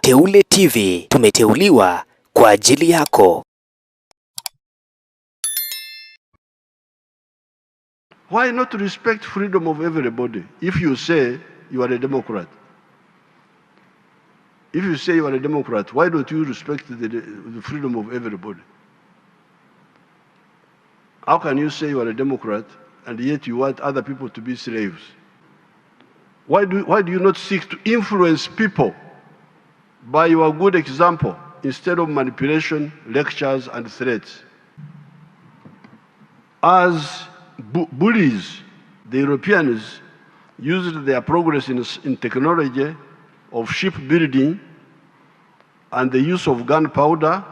Teule TV, tumeteuliwa kwa ajili yako. Why not respect freedom of everybody if you say you are a Democrat? If you say you are a Democrat, why don't you respect the freedom of everybody? How can you say you are a Democrat and yet you want other people to be slaves? Why do you not seek to influence people by your good example instead of manipulation, lectures, and threats? As bullies, the Europeans used their progress in technology of shipbuilding and the use of gunpowder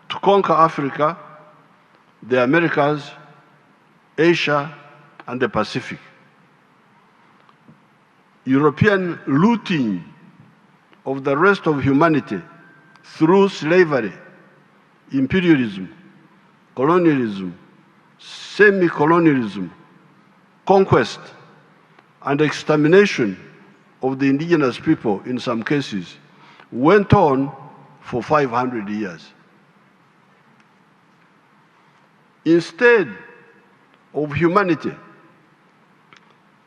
to conquer Africa, the Americas, Asia, and the Pacific. European looting of the rest of humanity through slavery, imperialism, colonialism, semi-colonialism, conquest, and extermination of the indigenous people in some cases went on for 500 years. Instead of humanity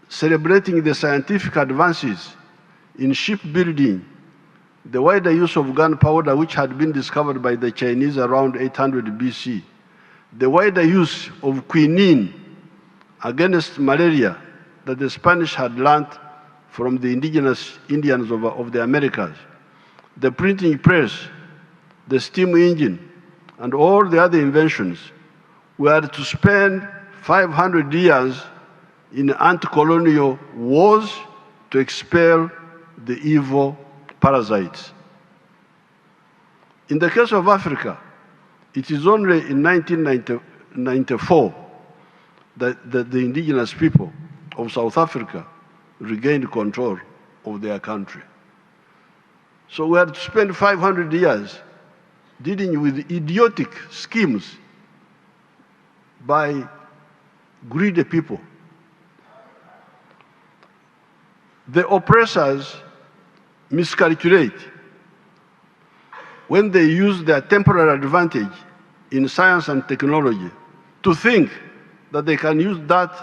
celebrating the scientific advances in shipbuilding, the wider use of gunpowder, which had been discovered by the Chinese around 800 BC, the wider use of quinine against malaria that the Spanish had learned from the indigenous Indians of the Americas, the printing press, the steam engine, and all the other inventions were to spend 500 years in anti-colonial wars to expel the evil parasites. In the case of Africa, it is only in 1994 that the indigenous people of South Africa regained control of their country. So we had to spend 500 years dealing with idiotic schemes by greedy people. The oppressors miscalculate when they use their temporary advantage in science and technology to think that they can use that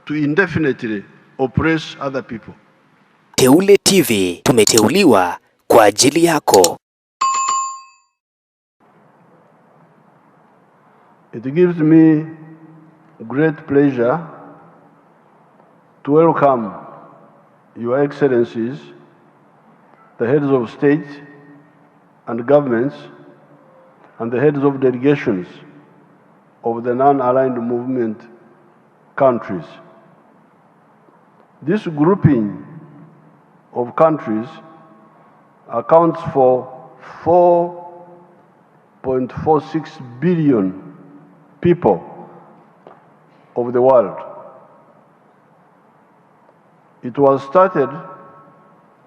to indefinitely oppress other people. Teule TV, tumeteuliwa kwa ajili yako. It gives me great pleasure to welcome Your Excellencies, the heads of state and governments, and the heads of delegations of the non-aligned movement countries. This grouping of countries accounts for 4.46 billion people of the world. It was started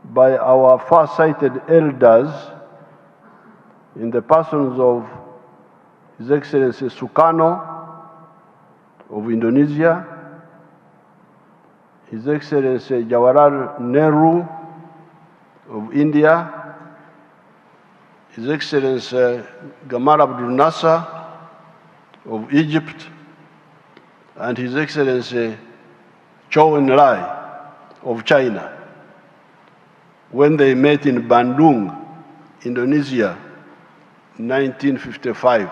by our far-sighted elders in the persons of His Excellency Sukarno of Indonesia, His Excellency Jawaharlal Nehru of India, His Excellency Gamal Abdel Nasser of Egypt, and His Excellency Zhou Enlai of China, when they met in Bandung, Indonesia, in 1955.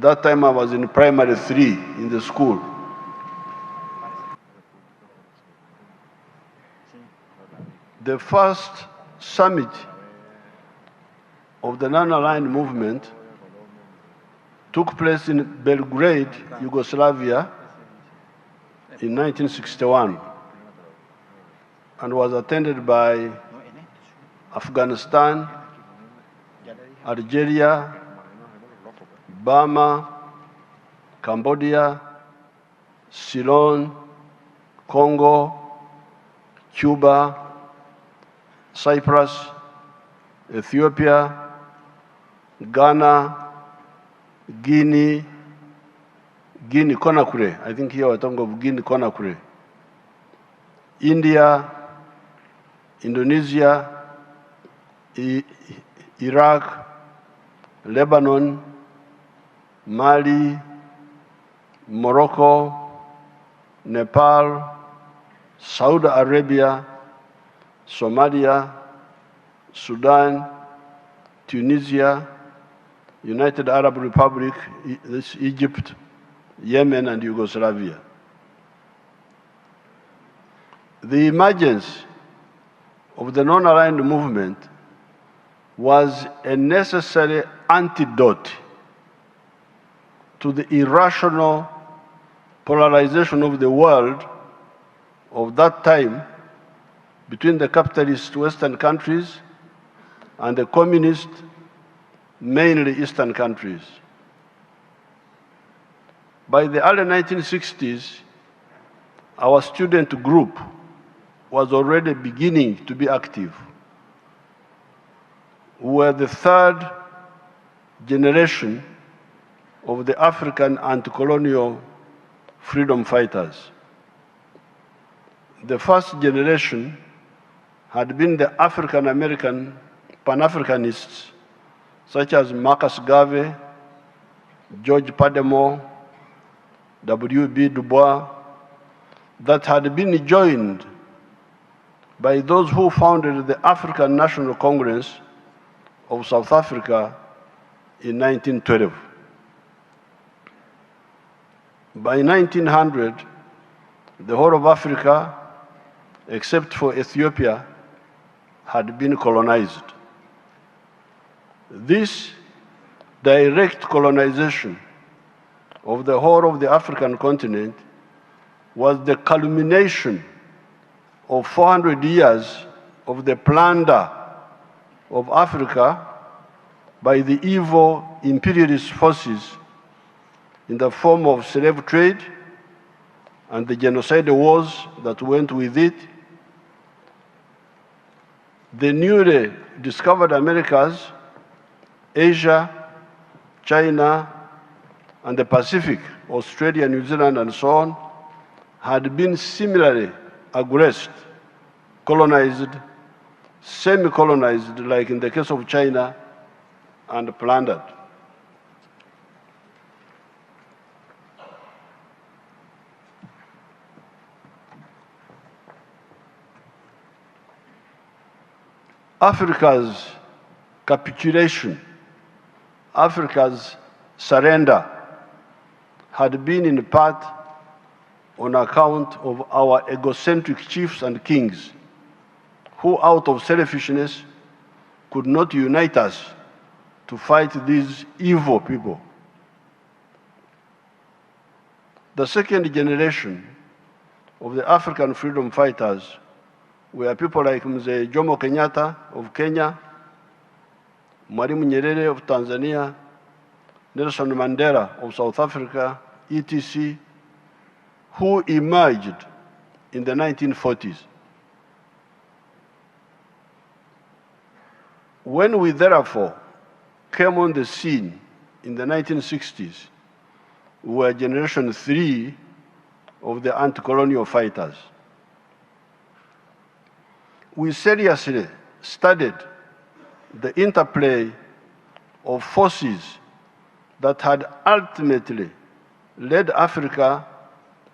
That time I was in primary 3 in the school. The first summit of the non-aligned movement took place in Belgrade, Yugoslavia, in 1961, and was attended by Afghanistan, Algeria, Burma, Cambodia, Ceylon, Congo, Cuba, Cyprus, Ethiopia, Ghana, Guinea Conakry, I think here we're talking of Guinea Conakry, India, Indonesia, Iraq, Lebanon, Mali, Morocco, Nepal, Saudi Arabia, Somalia, Sudan, Tunisia, United Arab Republic, Egypt, Yemen, and Yugoslavia. The emergence of the non-aligned movement was a necessary antidote to the irrational polarization of the world of that time between the capitalist Western countries and the communist, mainly Eastern countries. By the early 1960s, our student group was already beginning to be active. We were the third generation of the African anti-colonial freedom fighters. The first generation had been the African-American Pan-Africanists, such as Marcus Garvey, George Padmore, W.B. Du Bois, that had been joined by those who founded the African National Congress of South Africa in 1912. By 1900, the whole of Africa, except for Ethiopia, had been colonized. This direct colonization of the whole of the African continent was the culmination of 400 years of the plunder of Africa by the evil imperialist forces in the form of slave trade and the genocide wars that went with it. The newly discovered Americas, Asia, China, and the Pacific, Australia, New Zealand, and so on, had been similarly aggressed, colonized, semi-colonized, like in the case of China, and plundered. Africa's capitulation, Africa's surrender, had been in part on account of our egocentric chiefs and kings, who out of selfishness could not unite us to fight these evil people. The second generation of the African freedom fighters were people like Mzee Jomo Kenyatta of Kenya, Mwalimu Nyerere of Tanzania, Nelson Mandela of South Africa, etc., who emerged in the 1940s. When we therefore came on the scene in the 1960s, we were generation 3 of the anti-colonial fighters. We seriously studied the interplay of forces that had ultimately led Africa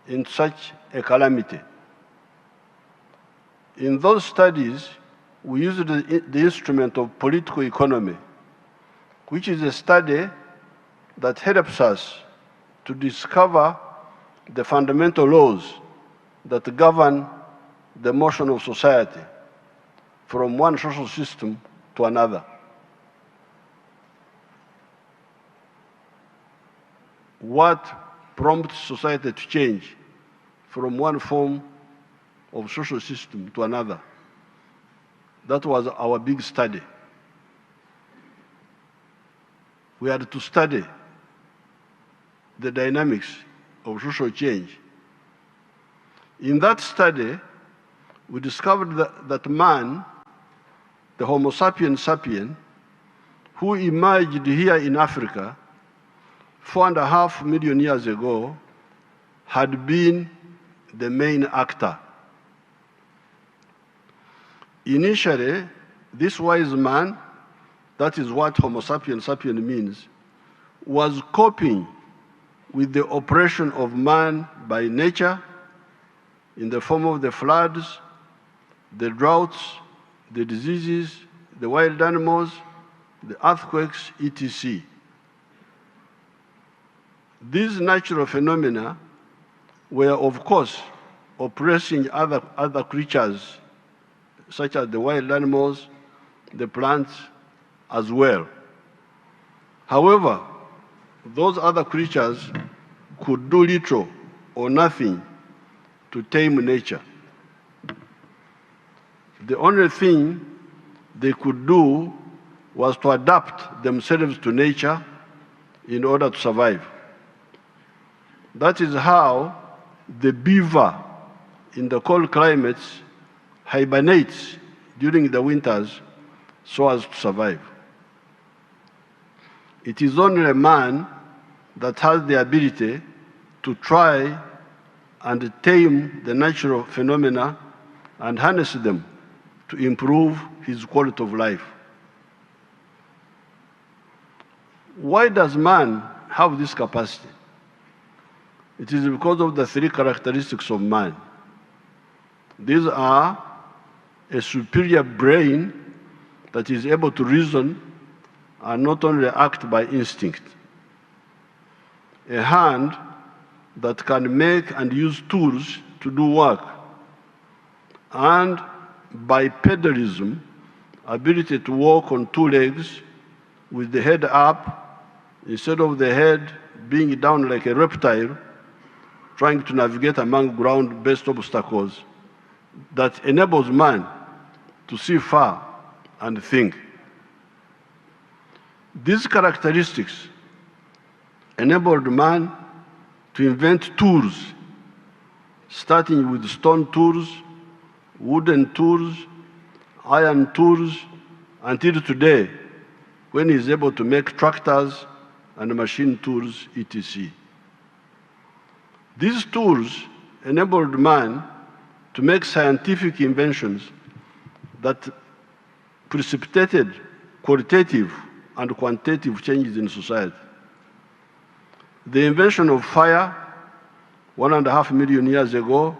in such a calamity. In those studies, we used the instrument of political economy, which is a study that helps us to discover the fundamental laws that govern the motion of society from one social system to another. What prompts society to change from one form of social system to another? That was our big study. We had to study the dynamics of social change. In that study, we discovered that man, the Homo sapiens sapien, who emerged here in Africa 4.5 million years ago, had been the main actor. Initially, This wise man, that is what Homo sapiens sapiens means, was coping with the oppression of man by nature in the form of the floods, the droughts, the diseases, the wild animals, the earthquakes, etc. These natural phenomena were, of course, oppressing other creatures, such as the wild animals, the plants, as well. However, those other creatures could do little or nothing to tame nature. The only thing they could do was to adapt themselves to nature in order to survive. That is how the beaver in the cold climates hibernates during the winters so as to survive. It is only man that has the ability to try and tame the natural phenomena and harness them to improve his quality of life. Why does man have this capacity? It is because of the three characteristics of man. These are a superior brain that is able to reason and not only act by instinct, a hand that can make and use tools to do work, and bipedalism, ability to walk on two legs with the head up instead of the head being down like a reptile, trying to navigate among ground-based obstacles, that enables man to see far and think. These characteristics enabled man to invent tools, starting with stone tools, wooden tools, iron tools, until today, when he is able to make tractors and machine tools, etc. These tools enabled man to make scientific inventions that precipitated qualitative and quantitative changes in society. The invention of fire 1.5 million years ago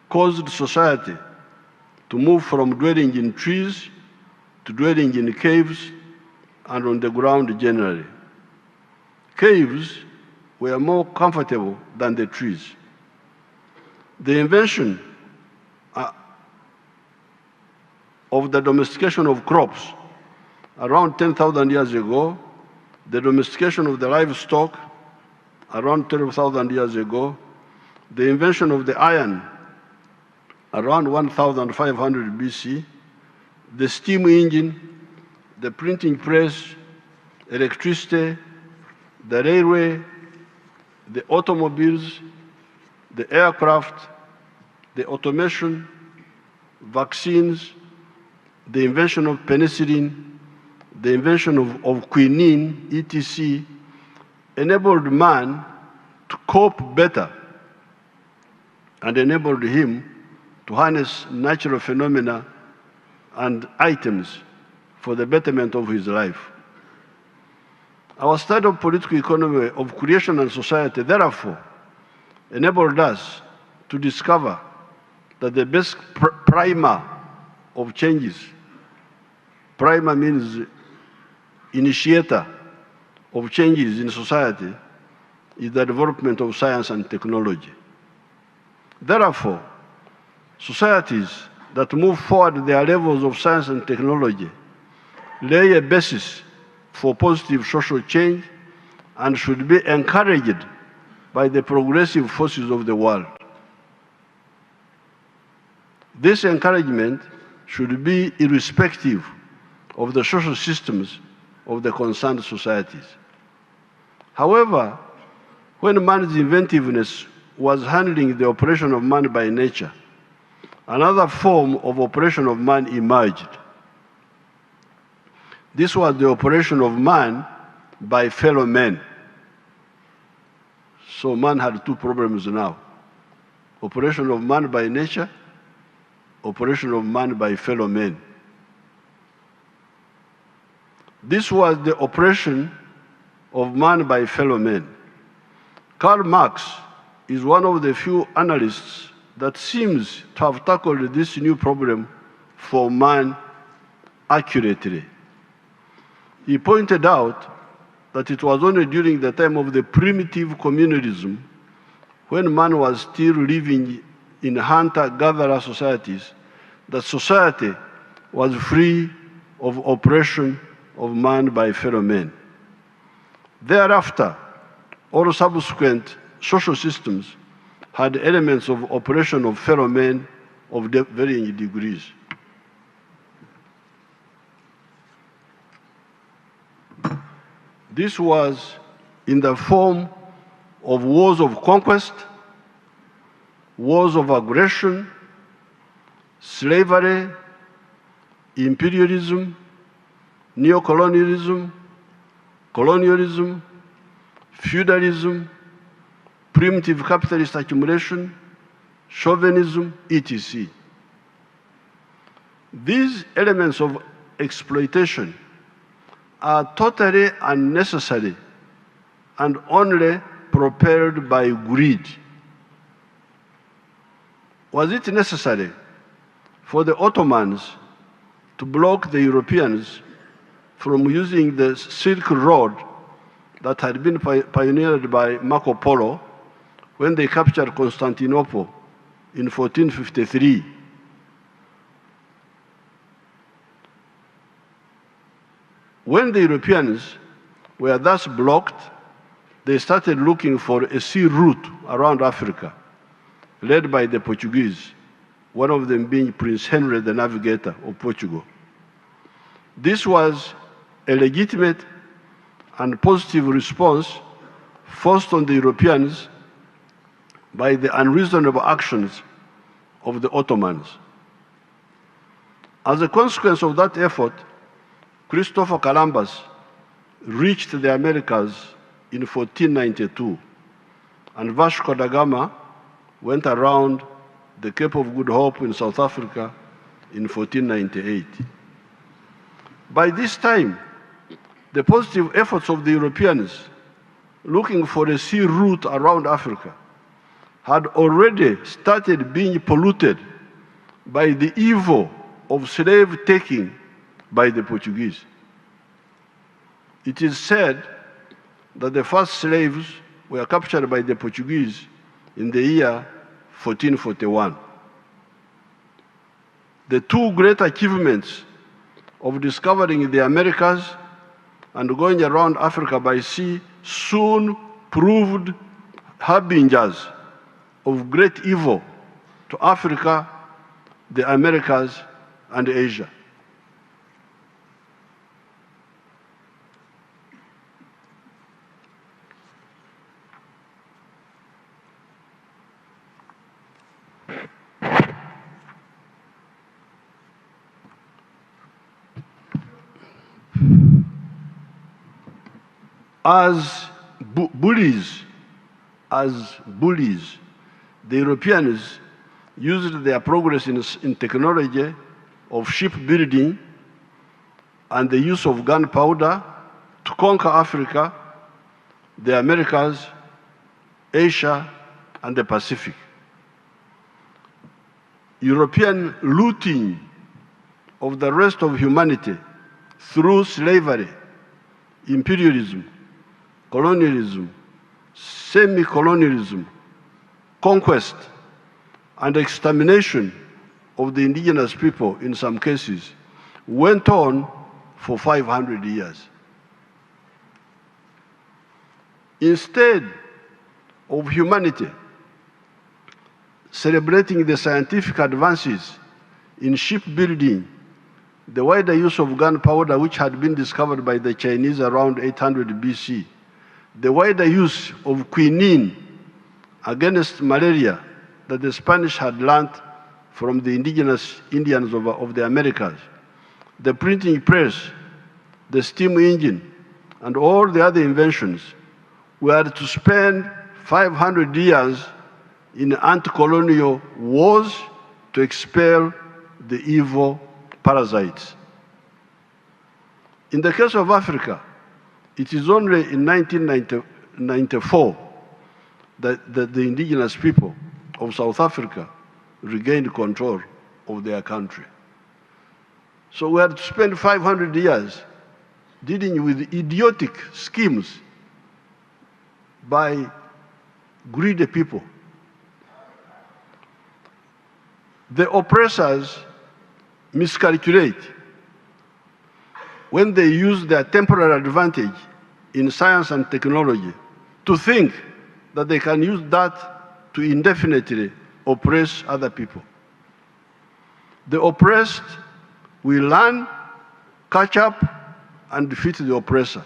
caused society to move from dwelling in trees to dwelling in caves and on the ground generally. Caves were more comfortable than the trees. The invention of the domestication of crops around 10,000 years ago, the domestication of the livestock around 12,000 years ago, the invention of the iron around 1,500 BC, the steam engine, the printing press, electricity, the railway, the automobiles, the aircraft, the automation, vaccines, the invention of penicillin, the invention of quinine, etc., enabled man to cope better and enabled him to harness natural phenomena and items for the betterment of his life. Our study of political economy of creation and society, therefore, enabled us to discover that the best primer of changes, primer means initiator of changes in society, is the development of science and technology. Therefore, societies that move forward their levels of science and technology lay a basis for positive social change and should be encouraged by the progressive forces of the world. This encouragement should be irrespective of the social systems of the concerned societies. However, when man's inventiveness was handling the operation of man by nature, another form of operation of man emerged. This was the operation of man by fellow men. So man had two problems now: operation of man by nature, operation of man by fellow men. This was the oppression of man by fellow men. Karl Marx is one of the few analysts that seems to have tackled this new problem for man accurately. He pointed out that it was only during the time of the primitive communalism, when man was still living in hunter-gatherer societies, that society was free of oppression of man by fellow men. Thereafter, all subsequent social systems had elements of oppression of fellow men of varying degrees. This was in the form of wars of conquest, wars of aggression, slavery, imperialism, neocolonialism, colonialism, feudalism, primitive capitalist accumulation, chauvinism, etc. These elements of exploitation are totally unnecessary and only propelled by greed. Was it necessary for the Ottomans to block the Europeans from using the Silk Road that had been pioneered by Marco Polo when they captured Constantinople in 1453? When the Europeans were thus blocked, they started looking for a sea route around Africa, led by the Portuguese, one of them being Prince Henry, the Navigator of Portugal. This was a legitimate and positive response forced on the Europeans by the unreasonable actions of the Ottomans. As a consequence of that effort, Christopher Columbus reached the Americas in 1492, and Vasco da Gama went around the Cape of Good Hope in South Africa in 1498. By this time, the positive efforts of the Europeans looking for a sea route around Africa had already started being polluted by the evil of slave taking by the Portuguese. It is said that the first slaves were captured by the Portuguese in the year 1441. The two great achievements of discovering the Americas and going around Africa by sea soon proved harbingers of great evil to Africa, the Americas, and Asia. As bullies, the Europeans used their progress in technology of shipbuilding and the use of gunpowder to conquer Africa, the Americas, Asia, and the Pacific. European looting of the rest of humanity through slavery, imperialism, colonialism, semi-colonialism, conquest, and extermination of the indigenous people in some cases went on for 500 years. Instead of humanity celebrating the scientific advances in shipbuilding, the wider use of gunpowder, which had been discovered by the Chinese around 800 BC, the wider use of quinine against malaria that the Spanish had learned from the indigenous Indians of the Americas, the printing press, the steam engine, and all the other inventions were to spend 500 years in anti-colonial wars to expel the evil parasites. In the case of Africa, it is only in 1994 that the indigenous people of South Africa regained control of their country. So we had to spend 500 years dealing with idiotic schemes by greedy people. The oppressors miscalculate when they use their temporary advantage in science and technology to think that they can use that to indefinitely oppress other people. The oppressed will learn, catch up, and defeat the oppressor.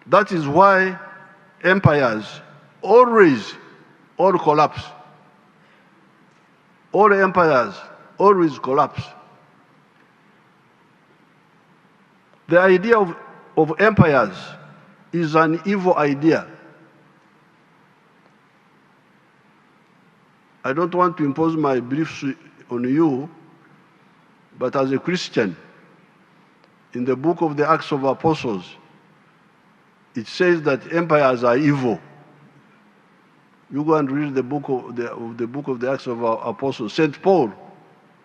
That is why empires always all collapse. All empires always collapse. The idea of empires is an evil idea. I don't want to impose my beliefs on you, but as a Christian, in the book of the Acts of Apostles, it says that empires are evil. You go and read the book of the Acts of Apostles. St. Paul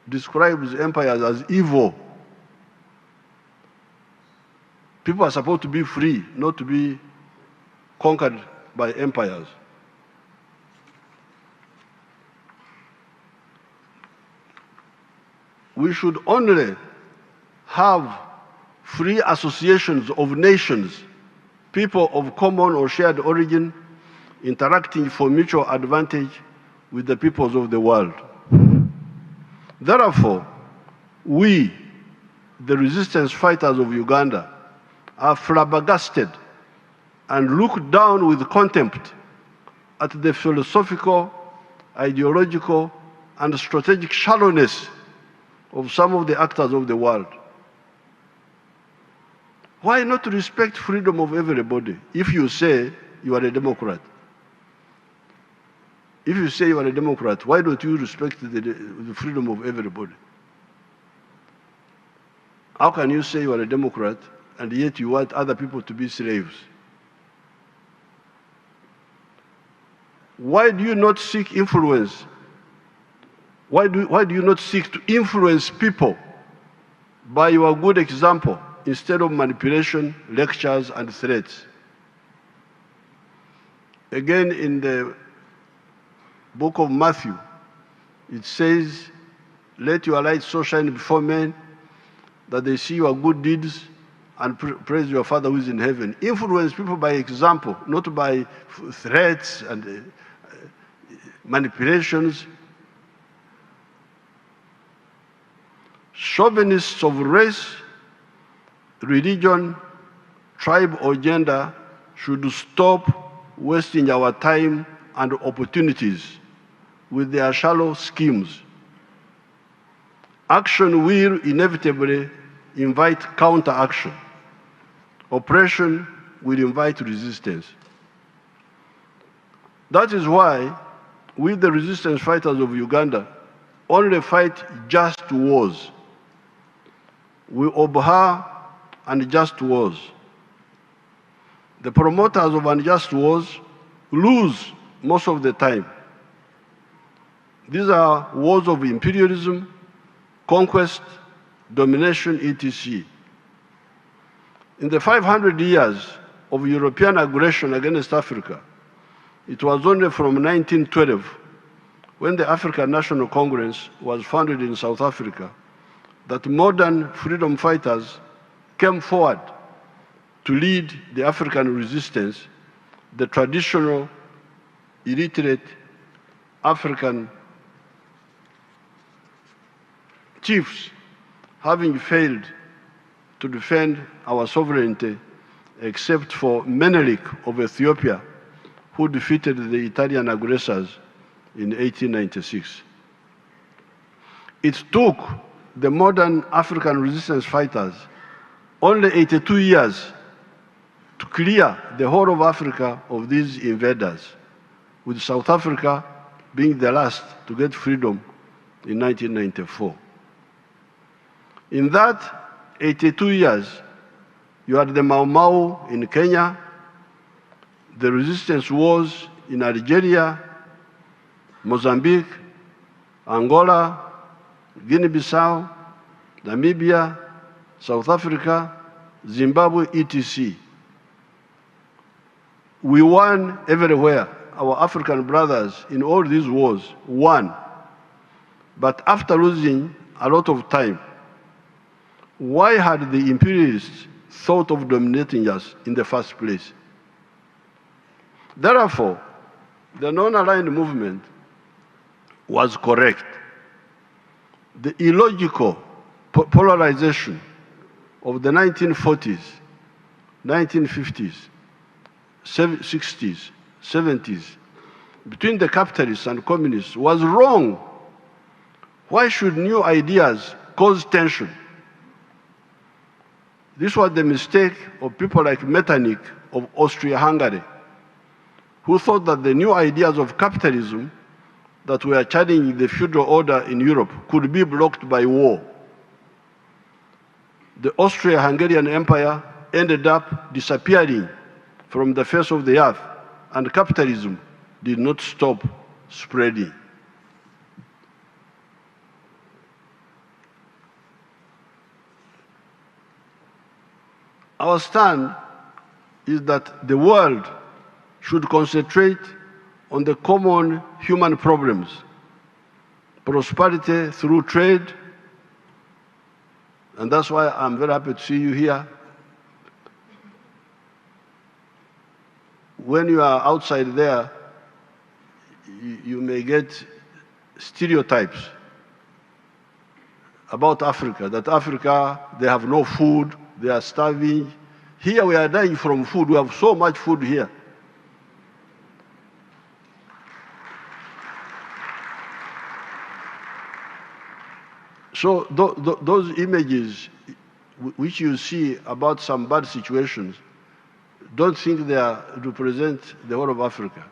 describes empires as evil. People are supposed to be free, not to be conquered by empires. We should only have free associations of nations, people of common or shared origin, interacting for mutual advantage with the peoples of the world. Therefore, we, the resistance fighters of Uganda, are flabbergasted and look down with contempt at the philosophical, ideological, and strategic shallowness of some of the actors of the world. Why not respect freedom of everybody if you say you are a Democrat? If you say you are a Democrat, why don't you respect the freedom of everybody? How can you say you are a Democrat and yet you want other people to be slaves? Why do you not seek influence? Why do you not seek to influence people by your good example instead of manipulation, lectures, and threats? Again, in the book of Matthew, it says, "Let your light so shine before men that they see your good deeds and praise your Father who is in heaven." Influence people by example, not by threats and manipulations. Chauvinists of race, religion, tribe, or gender should stop wasting our time and opportunities with their shallow schemes. Action will inevitably invite counteraction. Oppression will invite resistance. That is why we, the resistance fighters of Uganda, only fight just wars. We abhor unjust wars. The promoters of unjust wars lose most of the time. These are wars of imperialism, conquest, domination, etc. In the 500 years of European aggression against Africa, it was only from 1912, when the African National Congress was founded in South Africa, that modern freedom fighters came forward to lead the African resistance, the traditional, illiterate African chiefs having failed to defend our sovereignty, except for Menelik of Ethiopia, who defeated the Italian aggressors in 1896. It took the modern African resistance fighters only 82 years to clear the whole of Africa of these invaders, with South Africa being the last to get freedom in 1994. In that 82 years, you had the Mau Mau in Kenya, the resistance wars in Algeria, Mozambique, Angola, Guinea-Bissau, Namibia, South Africa, Zimbabwe, etc. We won everywhere. Our African brothers in all these wars won. But after losing a lot of time, why had the imperialists thought of dominating us in the first place? Therefore, the non-aligned movement was correct. The illogical polarization of the 1940s, 1950s, 60s, 70s, between the capitalists and communists was wrong. Why should new ideas cause tension? This was the mistake of people like Metternich of Austria-Hungary, who thought that the new ideas of capitalism that were challenging the feudal order in Europe could be blocked by war. The Austria-Hungarian Empire ended up disappearing from the face of the earth, and capitalism did not stop spreading. Our stand is that the world should concentrate on the common human problems: prosperity through trade, and that's why I'm very happy to see you here. When you are outside there, you may get stereotypes about Africa, that Africa, they have no food, they are starving. Here we are dying from food. We have so much food here. So those images which you see about some bad situations, don't think they represent the whole of Africa.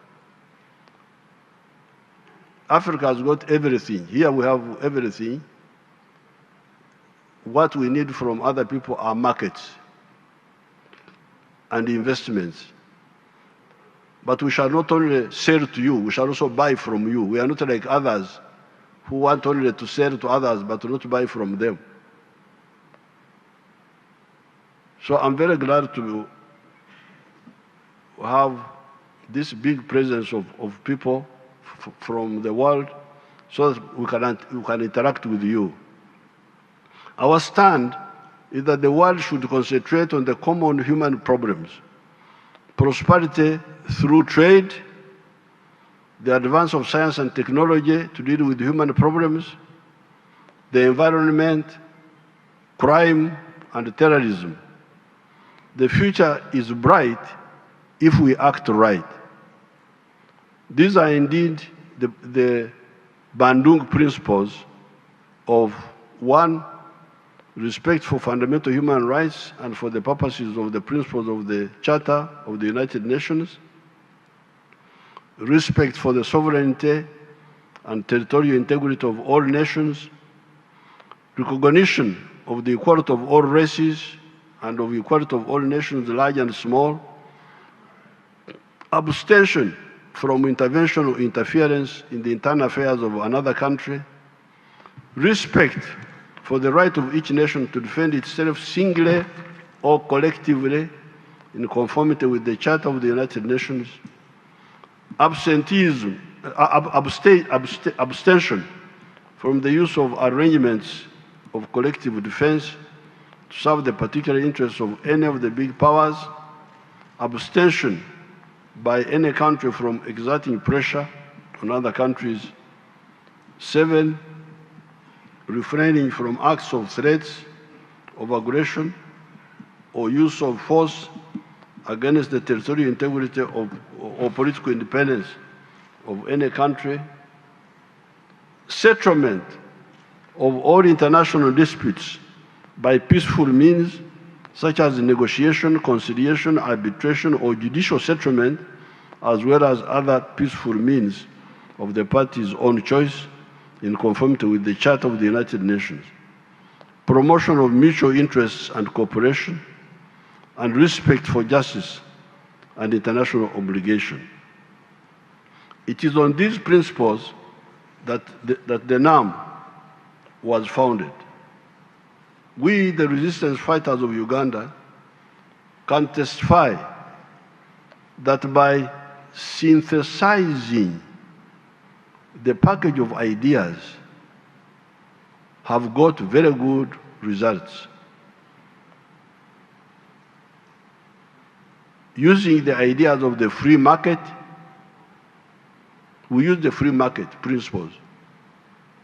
Africa has got everything. Here we have everything. What we need from other people are markets and investments. But we shall not only sell to you, we shall also buy from you. We are not like others who want only to sell to others but not buy from them. So I'm very glad to have this big presence of people from the world so that we can interact with you. Our stand is that the world should concentrate on the common human problems: prosperity through trade, the advance of science and technology to deal with human problems, the environment, crime, and terrorism. The future is bright if we act right. These are indeed the Bandung principles of: 1, respect for fundamental human rights and for the purposes of the principles of the Charter of the United Nations; respect for the sovereignty and territorial integrity of all nations; recognition of the equality of all races and of equality of all nations, large and small; abstention from intervention or interference in the internal affairs of another country; respect for the right of each nation to defend itself singly or collectively in conformity with the Charter of the United Nations; abstention from the use of arrangements of collective defense to serve the particular interests of any of the big powers; abstention by any country from exerting pressure on other countries; 7, refraining from acts of threats, of aggression, or use of force against the territorial integrity or political independence of any country; settlement of all international disputes by peaceful means, such as negotiation, conciliation, arbitration, or judicial settlement, as well as other peaceful means of the parties' own choice in conformity with the Charter of the United Nations; promotion of mutual interests and cooperation, and respect for justice and international obligation. It is on these principles that the NAM was founded. We, the resistance fighters of Uganda, can testify that by synthesizing the package of ideas have got very good results. Using the ideas of the free market, we use the free market principles.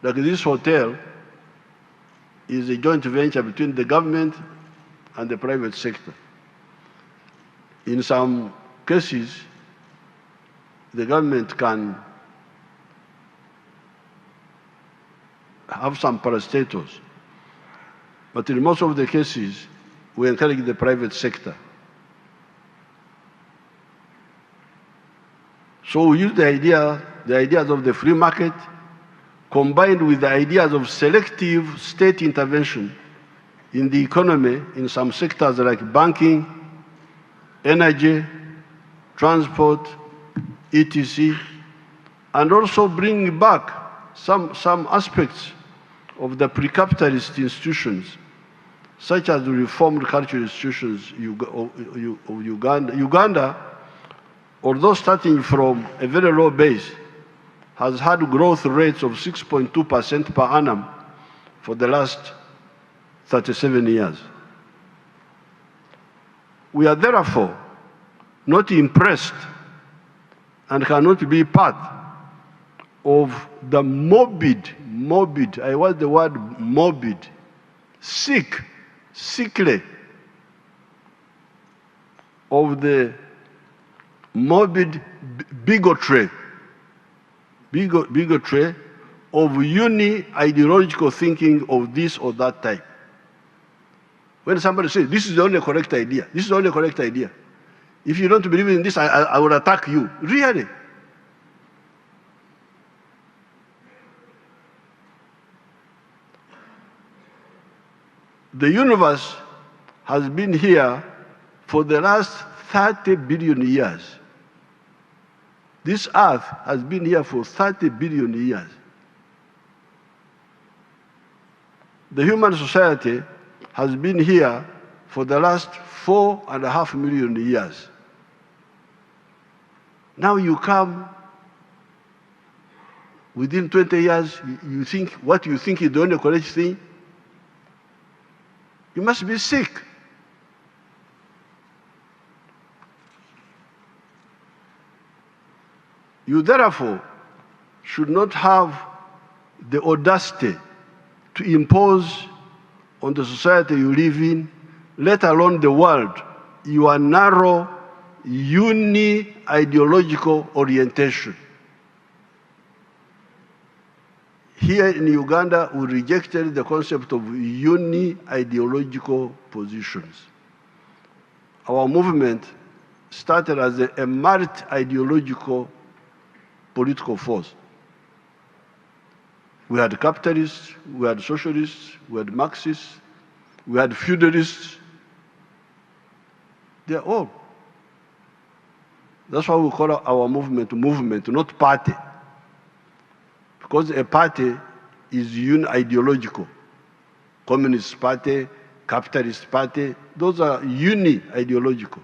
Like this hotel is a joint venture between the government and the private sector. In some cases, the government can have some parastatals, but in most of the cases, we encourage the private sector. So we use the ideas of the free market combined with the ideas of selective state intervention in the economy in some sectors like banking, energy, transport, etc., and also bring back some aspects of the pre-capitalist institutions, such as the reformed cultural institutions of Uganda. Uganda, although starting from a very low base, has had growth rates of 6.2% per annum for the last 37 years. We are therefore not impressed and cannot be part of the morbid, I want the word morbid, sickly, of the morbid bigotry of uni-ideological thinking of this or that type. When somebody says, this is the only correct idea, this is the only correct idea. If you don't believe in this, I will attack you. Really? The universe has been here for the last 30 billion years. This earth has been here for 30 billion years. The human society has been here for the last 4.5 million years. Now you come, within 20 years, you think what you think is the only correct thing. You must be sick. You therefore should not have the audacity to impose on the society you live in, let alone the world, your narrow, uni-ideological orientation. Here in Uganda, we rejected the concept of uni-ideological positions. Our movement started as a multi-ideological political force. We had capitalists, we had socialists, we had Marxists, we had feudalists. They're all. That's why we call our movement, not party. Because a party is uni-ideological. Communist party, capitalist party, those are uni-ideological.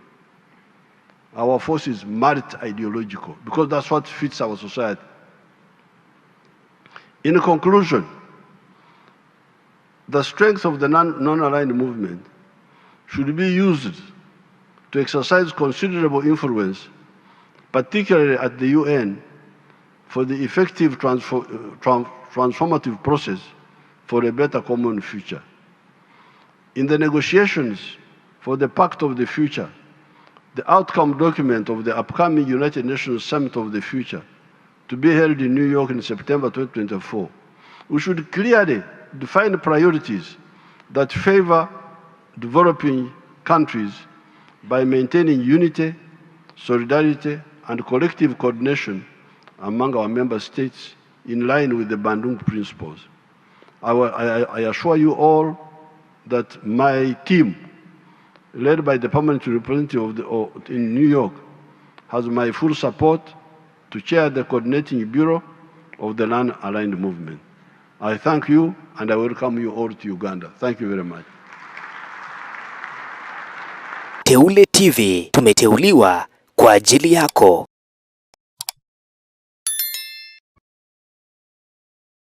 Our force is multi-ideological because that's what fits our society. In conclusion, the strength of the non-aligned movement should be used to exercise considerable influence, particularly at the UN, for the effective transformative process for a better common future. In the negotiations for the Pact of the Future, the outcome document of the upcoming United Nations Summit of the Future, to be held in New York in September 2024, we should clearly define priorities that favor developing countries by maintaining unity, solidarity, and collective coordination among our member states in line with the Bandung principles. I assure you all that my team, led by the permanent representative in New York, has my full support to chair the coordinating bureau of the Land-Aligned Movement. I thank you and I welcome you all to Uganda. Thank you very much. Teule TV, tumeteuliwa kwa ajili yako.